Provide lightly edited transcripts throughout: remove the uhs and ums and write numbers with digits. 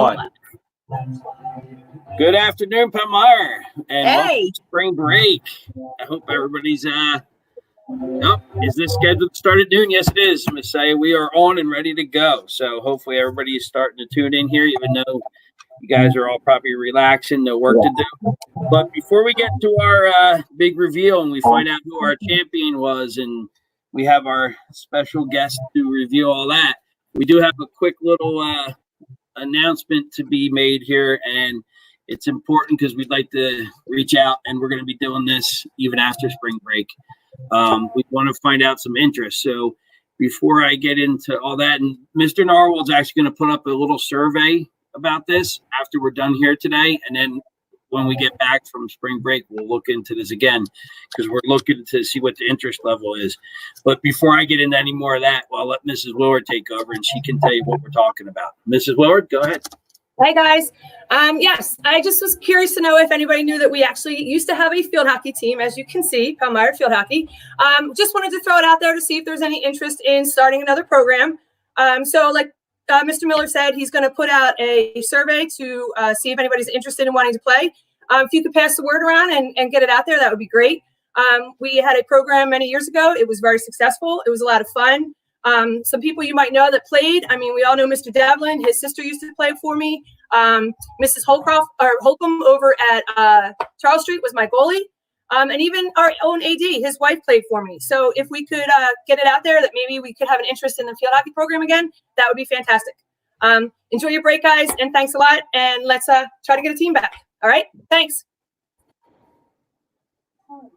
one. Good afternoon, Palmyra, and Hey, spring break. I hope everybody's is this scheduled to start at noon? Yes, it is, Miss Saya. We are on and ready to go. So hopefully everybody is starting to tune in here, even though you guys are all probably relaxing, no work to do. But before we get to our big reveal and we find out who our champion was, and we have our special guest to reveal all that, we do have a quick little announcement to be made here, and it's important because we'd like to reach out, and we're going to be doing this even after spring break. We want to find out some interest. So before I get into all that, and Mr. Narwhal's actually going to put up a little survey about this after we're done here today, and then when we get back from spring break, we'll look into this again because we're looking to see what the interest level is. But before I get into any more of that, well, I'll let Mrs. Willard take over, and she can tell you what we're talking about. Mrs. Willard, go ahead. hey guys. Yes, I just was curious to know if anybody knew that we actually used to have a field hockey team, as you can see, Palmyra Field Hockey. Just wanted to throw it out there to see if there's any interest in starting another program. So like Mr. Miller said, he's going to put out a survey to see if anybody's interested in wanting to play. If you could pass the word around and get it out there, that would be great. We had a program many years ago. It was very successful. It was a lot of fun. Some people you might know that played. I mean, we all know Mr. Devlin. His sister used to play for me. Mrs. Holcomb over at Charles Street was my goalie. And even our own AD, his wife played for me. So if we could get it out there that maybe we could have an interest in the field hockey program again, that would be fantastic. Enjoy your break, guys, and thanks a lot. And let's try to get a team back. All right, thanks. All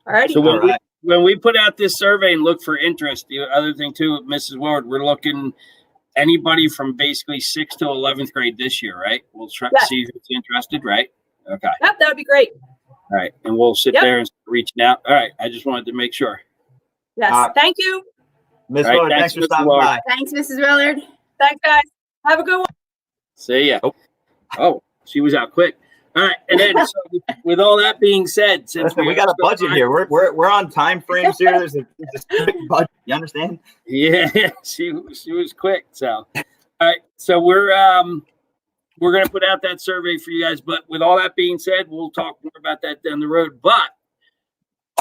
righty. So when we put out this survey and look for interest, the other thing too, Mrs. Willard, we're looking anybody from basically 6th to 11th grade this year, right? We'll try to see who's interested, right? Okay. Yep, that would be great. All right, and we'll sit there and reaching out. All right, I just wanted to make sure. Yes, thank you. Miss Willard, thanks for stopping by. Thanks, Mrs. Willard. Thanks, guys. Have a good one. See ya. Oh, she was out quick. All right, and then so with all that being said, since we got a budget here, we're on time frames here. There's a strict budget. You understand? Yeah, she was quick. So, all right, so we're gonna put out that survey for you guys. But with all that being said, we'll talk more about that down the road. But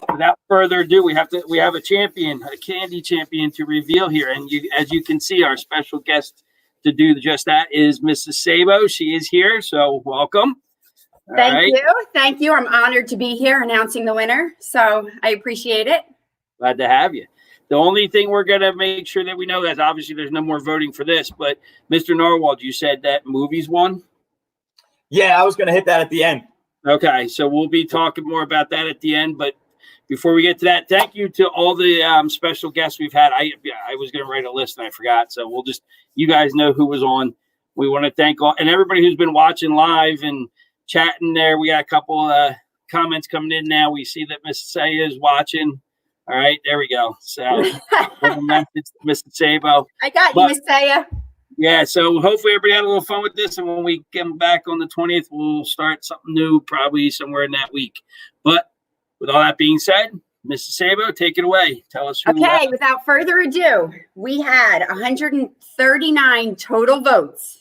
without further ado, we have a champion, a candy champion to reveal here, and as you can see, our special guest to do just that is Mrs. Sabo. She is here, so welcome. Thank you. I'm honored to be here announcing the winner, so I appreciate it. Glad to have you. The only thing we're going to make sure that we know is obviously there's no more voting for this, but Mr. Narwhal, you said that movies won? Yeah, I was going to hit that at the end. Okay, so we'll be talking more about that at the end, but before we get to that, thank you to all the special guests we've had. I was going to write a list and I forgot, so we'll just, you guys know who was on. We want to thank all, and everybody who's been watching live and chatting there. We got a couple comments coming in now. We see that Miss Saya is watching. All right, there we go. So, Mr. Sabo. I got you, Miss Saya. Yeah, so hopefully everybody had a little fun with this, and when we come back on the 20th, we'll start something new, probably somewhere in that week. But with all that being said, Mrs. Sabo, take it away. Tell us who. Okay, without further ado, we had 139 total votes.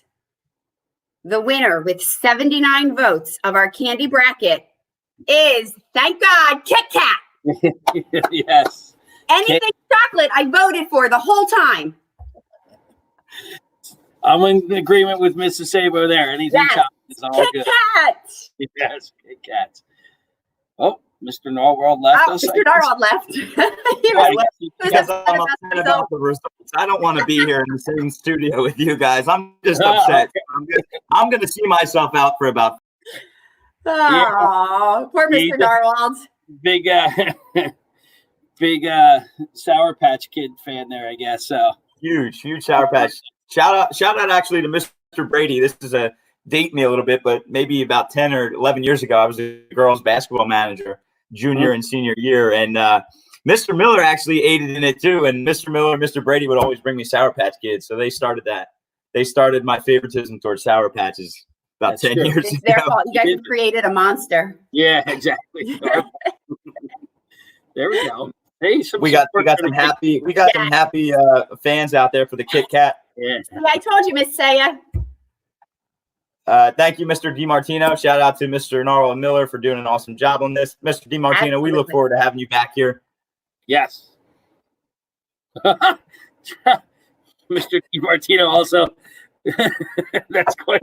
The winner with 79 votes of our candy bracket is, thank God, Kit Kat. Yes. Anything chocolate I voted for the whole time. I'm in agreement with Mrs. Sabo there. Anything chocolate is all Kit good. Kat. Yes, Kit Kat. Oh, Mr. Narwhal left us. Mr. Narwhal left. I'm upset about the results. I don't want to be here in the same studio with you guys. I'm just upset. I'm going to see myself out for about. Oh, poor Mr. Narwhal. Big Sour Patch Kid fan there, I guess. So huge Sour Patch. Shout out actually to Mr. Brady. This is a date me a little bit, but maybe about 10 or 11 years ago, I was a girls basketball manager, junior and senior year, and Mr. Miller actually aided in it too. And Mr. Miller and Mr. Brady would always bring me Sour Patch Kids, so they started that. They started my favoritism towards Sour Patches about 10 years ago. It's their fault. You guys have created a monster. Yeah, exactly. There we go. Hey, we got some happy fans out there for the Kit Kat. Yeah. See, I told you, Miss Saya. Thank you, Mr. DiMartino. Shout out to Mr. Narwhal Miller for doing an awesome job on this. Mr. DiMartino, we look Absolutely. forward to having you back here. Yes. Mr. DiMartino also. That's quite.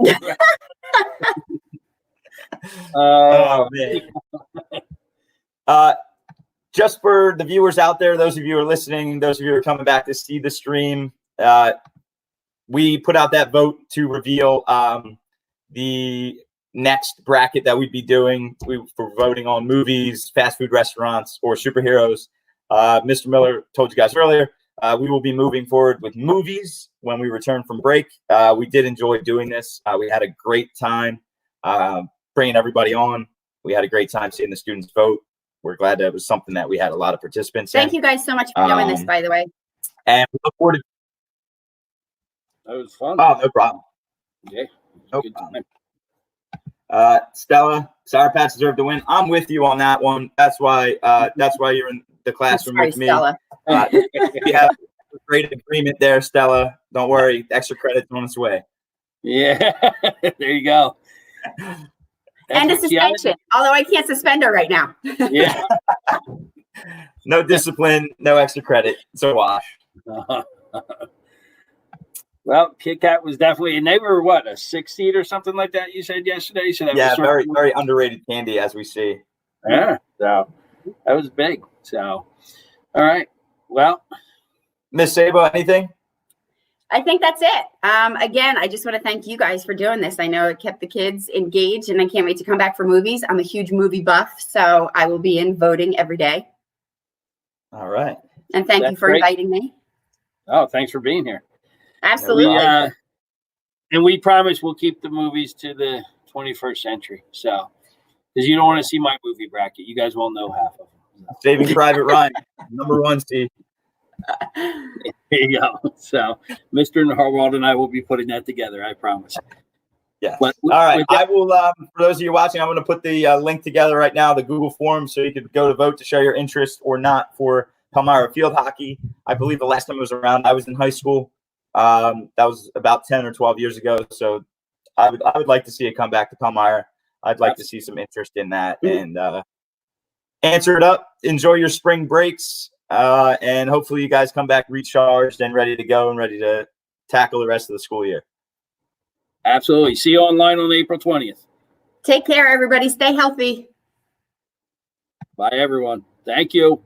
Oh, man. Just for the viewers out there, those of you who are listening, those of you who are coming back to see the stream, we put out that vote to reveal the next bracket that we'd be doing. We were voting on movies, fast food restaurants, or superheroes. Mr. Miller told you guys earlier, we will be moving forward with movies when we return from break. We did enjoy doing this. We had a great time bringing everybody on. We had a great time seeing the students vote. We're glad that it was something that we had a lot of participants in. Thank you guys so much for doing this, by the way. And we look forward to. That was fun. Oh, no problem. Yeah. No Good problem. time. Stella, Sour Patch deserved to win. I'm with you on that one. That's why you're in the classroom Sorry, with me. Stella. We have a great agreement there, Stella. Don't worry. Extra credit's on its way. Yeah. There you go. And a That's what she had. suspension, although I can't suspend her right now. Yeah. No discipline, no extra credit. It's a wash. Well, Kit Kat was definitely, and they were what, a 6 seed or something like that you said yesterday? So that Yeah, was sort very, of, very underrated candy, as we see. yeah. So that was big. So, all right. Well, Miss Sabo, anything? I think that's it. Again, I just want to thank you guys for doing this. I know it kept the kids engaged, and I can't wait to come back for movies. I'm a huge movie buff, so I will be in voting every day. All right. And thank you That's for great. inviting me. oh, thanks for being here. Absolutely. And we promise we'll keep the movies to the 21st century. So, because you don't want to see my movie bracket. You guys won't know half of them. Saving Private Ryan, number 1 seed. There you go. So, Mr. Narwhal and I will be putting that together. I promise. Yeah. But All right. with that- I will, for those of you watching, I'm going to put the link together right now, the Google form, so you could go to vote to show your interest or not for Palmyra field hockey. I believe the last time it was around, I was in high school. That was about 10 or 12 years ago. So I would like to see it come back to Palmyra. I'd like to see some interest in that and answer it up. Enjoy your spring breaks. And hopefully you guys come back recharged and ready to go and ready to tackle the rest of the school year. Absolutely. See you online on April 20th. Take care, everybody. Stay healthy. Bye, everyone. Thank you.